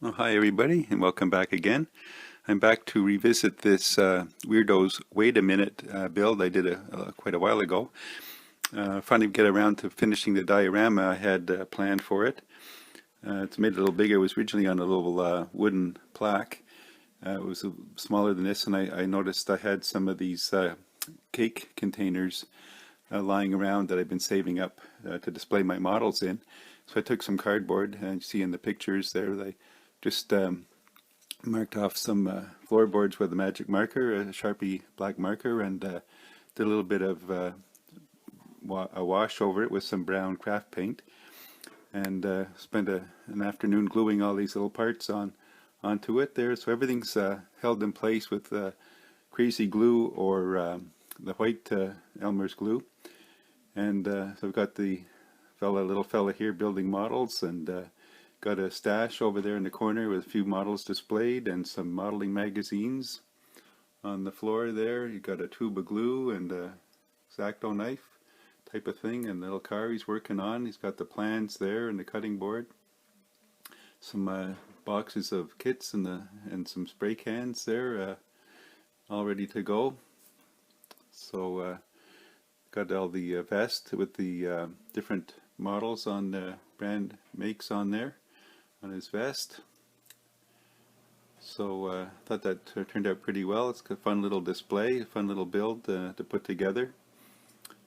Well, hi everybody, and welcome back again. I'm back to revisit this Weird-ohs Wait a Minute build I did quite a while ago. Finally get around to finishing the diorama I had planned for it. It's made it a little bigger. It was originally on a little wooden plaque. It was smaller than this, and I noticed I had some of these cake containers lying around that I've been saving up to display my models in. So I took some cardboard, and you see in the pictures there, they just marked off some floorboards with a magic marker, a Sharpie black marker, and did a little bit of a wash over it with some brown craft paint, and spent an afternoon gluing all these little parts onto it there. So everything's held in place with crazy glue or the white Elmer's glue. And so I've got the little fella here building models, and got a stash over there in the corner with a few models displayed and some modeling magazines on the floor there. You got a tube of glue and a X-Acto knife type of thing, and the little car he's working on. He's got the plans there and the cutting board. Some boxes of kits and some spray cans there, all ready to go. So got all the vest with the different models on the brand makes on there on his vest. So thought that turned out pretty well. It's a fun little display, a fun little build to put together.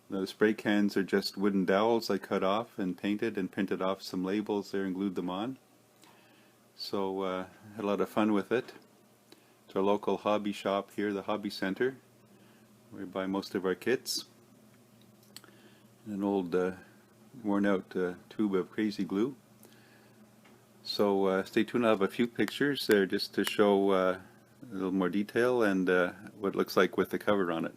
The spray cans are just wooden dowels I cut off and painted and printed off some labels there and glued them on. So had a lot of fun with it. It's our local hobby shop here, the Hobby Center, where we buy most of our kits. An old worn out tube of crazy glue. So stay tuned. I'll have a few pictures there just to show a little more detail and what it looks like with the cover on it.